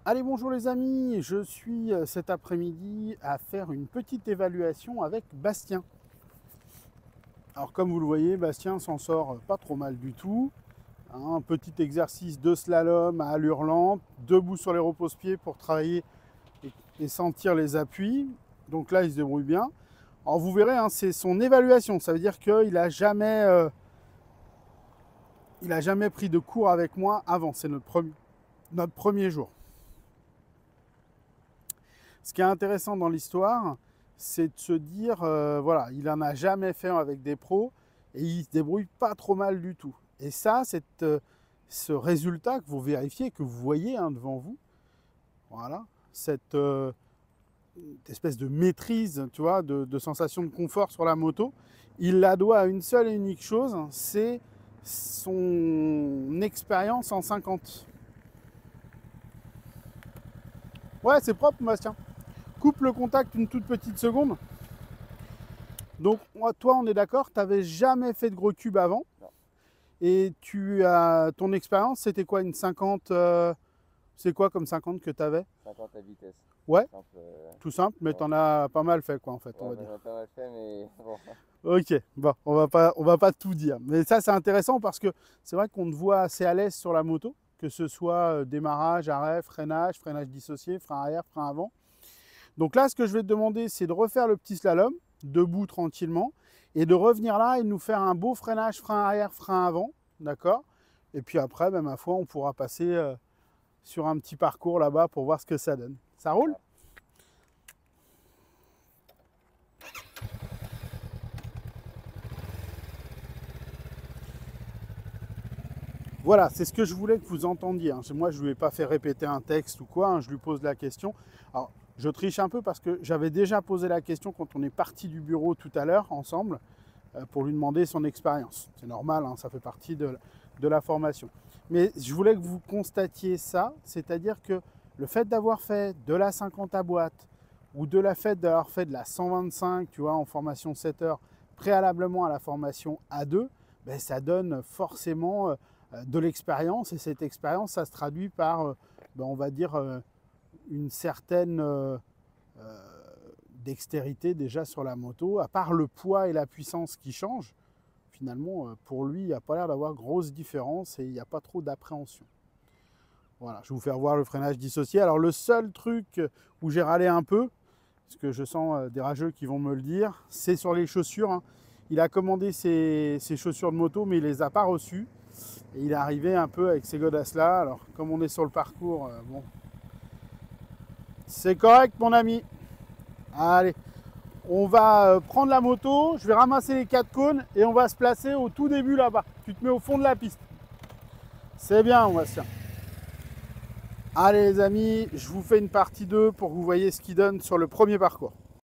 Allez, bonjour les amis, je suis cet après-midi à faire une petite évaluation avec Bastien. Alors comme vous le voyez, Bastien s'en sort pas trop mal du tout. Un petit exercice de slalom à allure lente, debout sur les repose-pieds pour travailler et sentir les appuis. Donc là, il se débrouille bien. Alors vous verrez, hein, c'est son évaluation, ça veut dire qu'il n'a jamais pris de cours avec moi avant, c'est notre premier jour. Ce qui est intéressant dans l'histoire, c'est de se dire, voilà, il n'en a jamais fait avec des pros et il se débrouille pas trop mal du tout. Et ça, ce résultat que vous vérifiez, que vous voyez hein, devant vous, voilà, cette espèce de maîtrise, tu vois, de sensation de confort sur la moto, il la doit à une seule et unique chose, c'est son expérience en 50. Ouais, c'est propre, Bastien. Coupe le contact une toute petite seconde. Donc toi, on est d'accord, tu n'avais jamais fait de gros cubes avant. Non. Et ton expérience, c'était quoi, une 50 c'est quoi comme 50 que tu avais? 50 à vitesse. Ouais, Simple, tout simple, mais ouais. tu en as pas mal fait quoi en fait, on Ouais, va j'en dire. ai pas mal fait, mais bon. Ok, bon, on va pas tout dire. Mais ça, c'est intéressant parce que c'est vrai qu'on te voit assez à l'aise sur la moto, que ce soit démarrage, arrêt, freinage, freinage dissocié, frein arrière, frein avant. Donc là, ce que je vais te demander, c'est de refaire le petit slalom, debout tranquillement, et de revenir là et de nous faire un beau freinage, frein arrière, frein avant, d'accord? Et puis après, ben, ma foi, on pourra passer sur un petit parcours là-bas pour voir ce que ça donne. Ça roule? Ouais. Voilà, c'est ce que je voulais que vous entendiez. Hein. Moi, je ne lui ai pas fait répéter un texte ou quoi, hein. Je lui pose la question. Alors, je triche un peu parce que j'avais déjà posé la question quand on est parti du bureau tout à l'heure ensemble pour lui demander son expérience. C'est normal, hein, ça fait partie de la formation. Mais je voulais que vous constatiez ça, c'est-à-dire que le fait d'avoir fait de la 50 à boîte ou de la fait d'avoir fait de la 125, tu vois, en formation 7 heures, préalablement à la formation A2, ben, ça donne forcément de l'expérience. Et cette expérience, ça se traduit par, ben, on va dire, une certaine dextérité déjà sur la moto. À part le poids et la puissance qui changent, finalement, pour lui, il n'y a pas l'air d'avoir grosse différence et il n'y a pas trop d'appréhension. Voilà, je vais vous faire voir le freinage dissocié. Alors le seul truc où j'ai râlé un peu, parce que je sens des rageux qui vont me le dire, c'est sur les chaussures. Hein. Il a commandé ses chaussures de moto, mais il ne les a pas reçues. Et il est arrivé un peu avec ces godasses-là. Alors, comme on est sur le parcours, bon, c'est correct, mon ami. Allez, on va prendre la moto, je vais ramasser les 4 cônes et on va se placer au tout début là-bas. Tu te mets au fond de la piste. C'est bien, Bastien. Allez les amis, je vous fais une partie 2 pour que vous voyez ce qu'il donne sur le premier parcours.